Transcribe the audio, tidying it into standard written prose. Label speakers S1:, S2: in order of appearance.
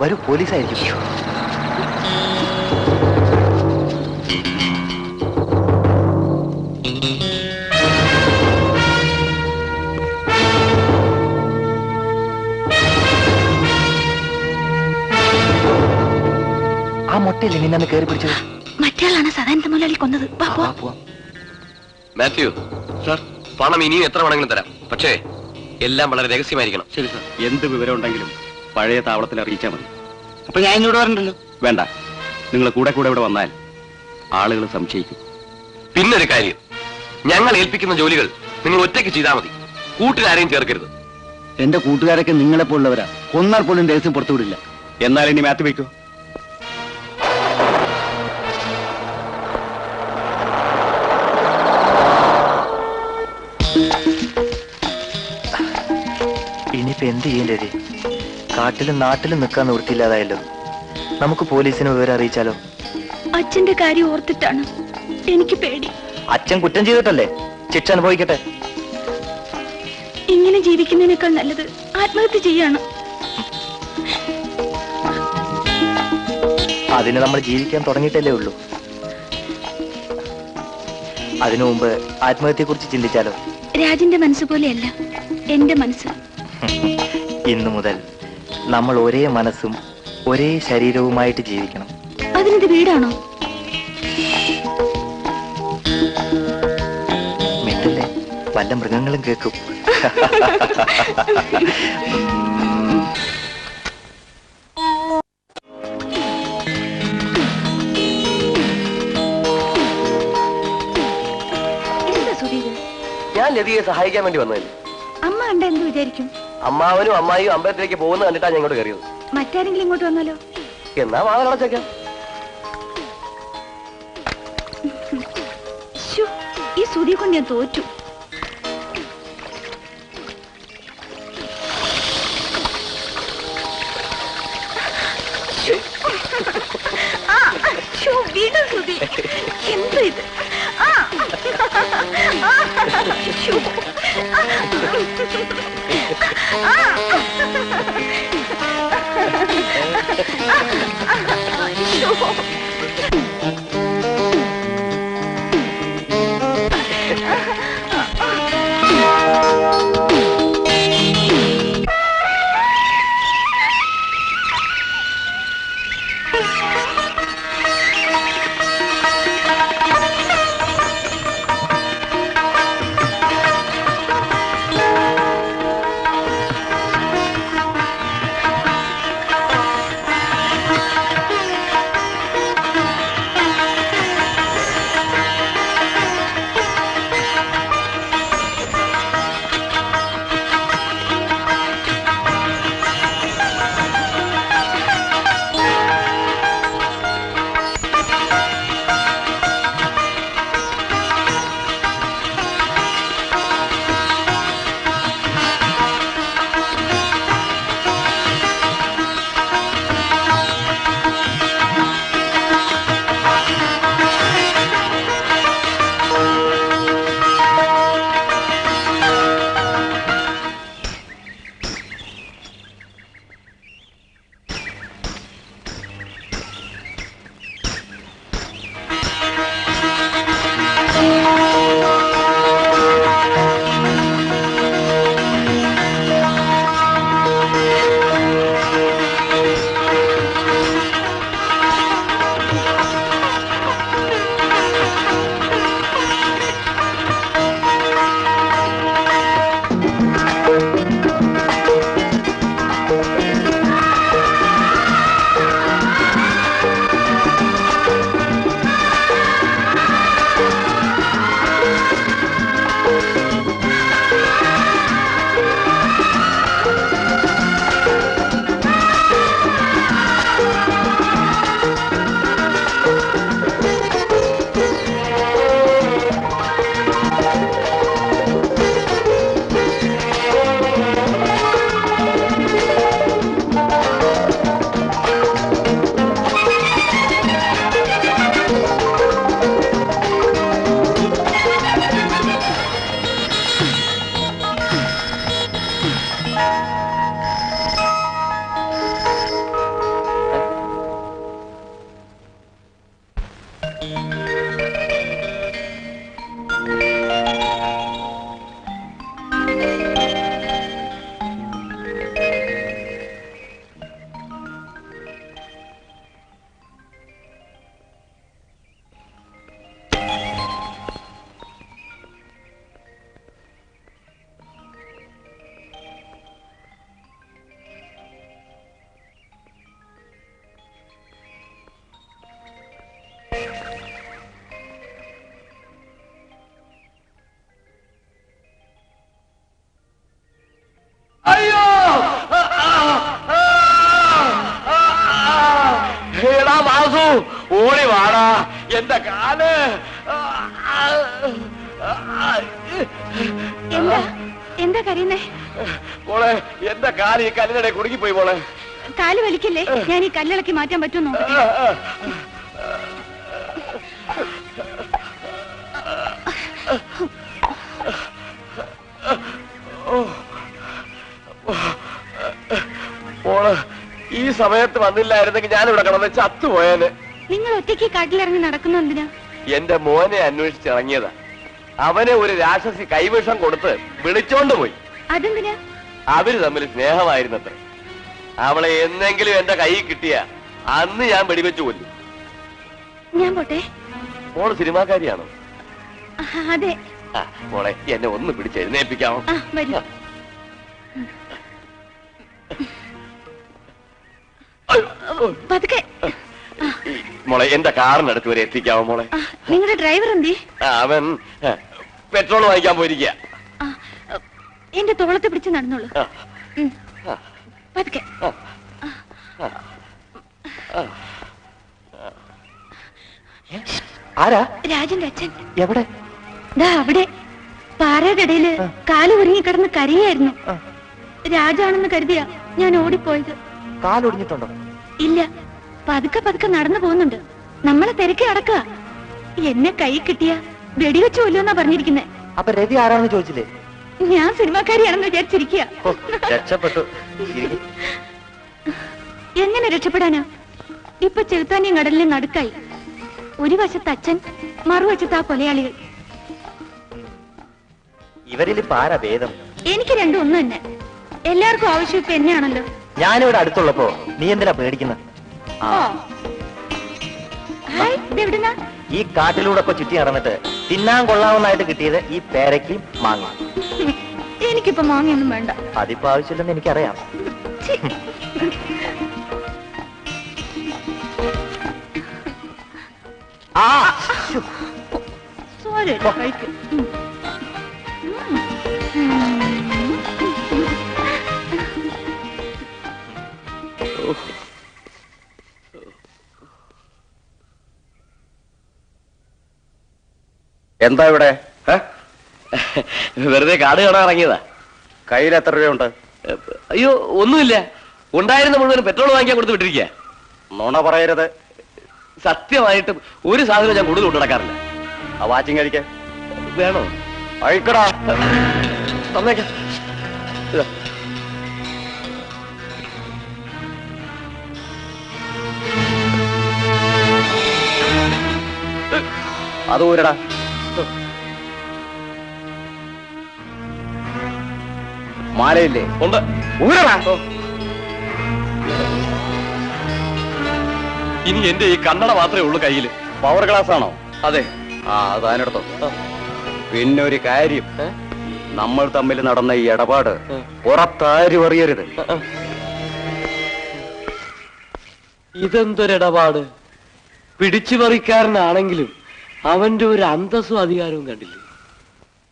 S1: വരൂ, പോലീസായിരിക്കും. ആ മൊട്ടയില്ലേ നിന്നെ കയറി പിടിച്ചത്?
S2: മറ്റേയാളാണ് സദാനന്ദ മുതലാളി കൊന്നത്.
S3: മാത്യു സർ, പണം ഇനിയും എത്ര വേണമെങ്കിലും തരാം, പക്ഷേ എല്ലാം വളരെ രഹസ്യമായിരിക്കണം.
S4: ശരി സർ. എന്ത് വിവരം ഉണ്ടെങ്കിലും പഴയ താവളത്തിൽ അറിയിച്ചാൽ മതി.
S1: അപ്പൊ ഞാൻ ഇങ്ങോട്ട് വരണ്ടല്ലോ?
S4: വേണ്ട, നിങ്ങൾ കൂടെ കൂടെ ഇവിടെ വന്നാൽ ആളുകൾ സംശയിക്കും.
S3: പിന്നൊരു കാര്യം, ഞങ്ങൾ ഏൽപ്പിക്കുന്ന ജോലികൾ നിങ്ങൾ ഒറ്റയ്ക്ക് ചെയ്താൽ മതി, കൂട്ടിനാരെയും ചേർക്കരുത്.
S1: എന്റെ കൂട്ടുകാരൊക്കെ നിങ്ങളെപ്പോലുള്ളവരാ. കൊന്നാൽ പോലും രഹസ്യം പുറത്തുവിടില്ല.
S4: എന്നാൽ ഇനി മാത്യു വയ്ക്കൂ.
S1: ഇനിയിപ്പോ എന്ത് ചെയ്യേണ്ടത്? കാട്ടിലും നാട്ടിലും നിൽക്കാൻ നിവൃത്തിയില്ലാതായല്ലോ. നമുക്ക് പോലീസിനെ വിവരം അറിയിച്ചാലോ?
S2: അച്ഛന്റെ കാര്യം ഓർത്തിട്ടാണ് എനിക്ക് പേടി.
S1: അച്ഛൻ കുറ്റം ചെയ്തിട്ടല്ലേ? ശിക്ഷ അനുഭവിക്കട്ടെ.
S2: ഇങ്ങനെ ജീവിക്കുന്നതിനേക്കാൾ നല്ലത് ആത്മഹത്യ ചെയ്യാണ്.
S1: അതിന് നമ്മൾ ജീവിക്കാൻ തുടങ്ങിയിട്ടല്ലേ ഉള്ളൂ. അതിനു മുമ്പ് ആത്മഹത്യയെ കുറിച്ച് ചിന്തിച്ചാലോ?
S2: രാജിന്റെ മനസ്സ് പോലെയല്ല എന്റെ മനസ്സ്.
S1: ഇന്നു മുതൽ നമ്മൾ ഒരേ മനസ്സും ഒരേ ശരീരവുമായിട്ട് ജീവിക്കണം.
S2: അതിനിത് വീടാണോ?
S1: മിണ്ടല്ലേ, വല്ല മൃഗങ്ങളും കേൾക്കും.
S2: എന്താ സുധീര്?
S3: ഞാൻ ലതിയെ സഹായിക്കാൻ വേണ്ടി വന്നതല്ലേ.
S2: അമ്മ കണ്ട എന്ത് വിചാരിക്കും?
S3: അമ്മാവനും അമ്മായിയും അമ്പലത്തിലേക്ക് പോകുന്ന കണ്ടിട്ടാണ് ഞാൻ ഇങ്ങോട്ട് കയറിയത്.
S2: മറ്റാരെങ്കിലും ഇങ്ങോട്ട് വന്നാലോ?
S3: എന്നാ വാതിലടച്ചേക്കാം.
S2: ഈ സുധിയെ കൊണ്ട് ഞാൻ തോറ്റു. വീട് സുധി, എന്ത് ഇത്?
S3: ഓടി വാടാ എന്റെ കാല്.
S2: എന്താ എന്താ കരയുന്നേ?
S3: മോളെ എന്റെ കാല് ഈ കല്ലിനിടെ കുടുങ്ങിപ്പോയി മോളെ.
S2: കാല് വലിക്കല്ലേ, ഞാൻ ഈ കല്ലിളക്കി മാറ്റാൻ പറ്റുമോ നോക്കട്ടെ.
S3: മോള് ഈ സമയത്ത് വന്നില്ലായിരുന്നെങ്കിൽ ഞാനിവിടെ കിടന്ന് ചത്തുപോയേന്.
S2: നിങ്ങൾ ഒറ്റയ്ക്ക് കാട്ടിലിറങ്ങി നടക്കുന്ന എന്തിനാ?
S3: എന്റെ മോനെ അന്വേഷിച്ചിറങ്ങിയതാ. അവനെ ഒരു രാക്ഷസി കൈവിഷം കൊടുത്ത് വിളിച്ചോണ്ട് പോയി.
S2: അതെന്തിനാ?
S3: അവര് തമ്മിൽ സ്നേഹമായിരുന്നത്ര. അവളെ എന്നെങ്കിലും എന്റെ കൈ കിട്ടിയ അന്ന് ഞാൻ വെടിവെച്ചു കൊല്ലും.
S2: ഞാൻ പോട്ടെ.
S3: മോള് സിനിമാക്കാരിയാണോ?
S2: അതെ.
S3: മോളെ എന്നെ ഒന്ന് പിടിച്ച് എഴുന്നേൽപ്പിക്കാമോ?
S2: വരൂ. പതുക്കെ.
S3: മോളെ എന്റെ കാറിനടുത്ത് വരെ എത്തിക്കാമോ മോളെ?
S2: നിങ്ങളുടെ ഡ്രൈവർ എന്തേ?
S3: അവൻ പെട്രോൾ വാങ്ങിക്കാൻ പോയിരിക്കുക.
S2: എന്റെ തോളത്ത് പിടിച്ച് നടന്നോളൂ. പതുക്കെ.
S1: ആരാ?
S2: രാജന്റെ അച്ഛൻ.
S1: എവിടെ?
S2: ദാ അവിടെ പാറയുടെ ഇടയില് കാല് ഉരുങ്ങി കിടന്ന് കരയായിരുന്നു. രാജാണെന്ന് കരുതിയാ ഞാൻ ഓടിപ്പോയത്.
S1: കാലൊടിഞ്ഞിട്ടുണ്ടോ?
S2: ഇല്ല, പതുക്കെ പതുക്കെ നടന്നു പോകുന്നുണ്ട്. നമ്മളെ തിരക്കി അടക്കുക. എന്നെ കൈ കിട്ടിയ വെടിവെച്ചു കൊല്ലുമെന്നാ പറഞ്ഞിരിക്കുന്നെ.
S1: അപ്പൊ രതി ആരാണെന്ന് ചോദിച്ചില്ലേ?
S2: ഞാൻ സിനിമാക്കാരിയാണെന്ന് വിചാരിച്ചിരിക്കുക.
S1: രക്ഷപ്പെട്ടു.
S2: എങ്ങനെ രക്ഷപ്പെടാനാ? ഇപ്പൊ ചെറുത്താനിയും കടലിനെ നടുക്കായി. ഒരു വശത്ത് അച്ഛൻ, മറുവശത്ത് ആ കൊലയാളികൾ.
S1: ഇവരിൽ ഇപ്പൊ ആരാ ഭേദം?
S2: എനിക്ക് രണ്ടും ഒന്ന് തന്നെ. എല്ലാവർക്കും ആവശ്യം ഇപ്പൊ എന്നെയാണല്ലോ.
S1: ഞാനിവിടെ അടുത്തുള്ളപ്പോ നീ എന്തിനാ പേടിക്കുന്നത്?
S2: ഹായ്, ഇതെവിടുന്നാ?
S1: ഈ കാട്ടിലൂടെ ഒക്കെ ചുറ്റി നടന്നിട്ട് തിന്നാൻ കൊള്ളാവുന്നതായിട്ട് കിട്ടിയത് ഈ പേരയ്ക്കും മാങ്ങ.
S2: എനിക്കിപ്പോ മാങ്ങയൊന്നും വേണ്ട.
S1: അതിപ്പോ ആവശ്യമില്ലെന്ന് എനിക്കറിയാം.
S2: സോറി, കഴിക്കും.
S4: എന്താ ഇവിടെ?
S3: വെറുതെ കാട് കാണാൻ ഇറങ്ങിയതാ.
S4: കയ്യിൽ എത്ര രൂപയുണ്ട്?
S3: അയ്യോ ഒന്നുമില്ല. ഉണ്ടായിരുന്ന മുഴുവൻ പെട്രോൾ വാങ്ങിക്കാൻ കൊടുത്ത് വിട്ടിരിക്കുക.
S4: നുണ പറയരുത്.
S3: സത്യമായിട്ടും ഒരു സാധനം ഞാൻ കൂടുതൽ കൊണ്ടു നടക്കാറില്ല.
S4: ആ വാച്ചിങ് കഴിക്ക.
S3: വേണോ?
S4: അഴിക്കടാ.
S3: തന്നേക്ക.
S4: അത് ഊരടാ. മാലയില്ലേ?
S3: ഉണ്ട്.
S4: ഊരടാ.
S3: ഇനി എന്റെ ഈ കണ്ണട മാത്രമേ ഉള്ളൂ കയ്യില്.
S4: പവർ ഗ്ലാസ് ആണോ?
S3: അതെ.
S4: ആ, അത് അതിനടുത്തോ. പിന്നെ ഒരു കാര്യം, നമ്മൾ തമ്മിൽ നടന്ന ഈ ഇടപാട് പുറത്താരും അറിയരുത്.
S3: ഇതെന്തൊരിടപാട്? പിടിച്ചുപറിക്കാരനാണെങ്കിലും അവന്റെ ഒരു അന്തസ്സും അധികാരവും കണ്ടില്ലേ?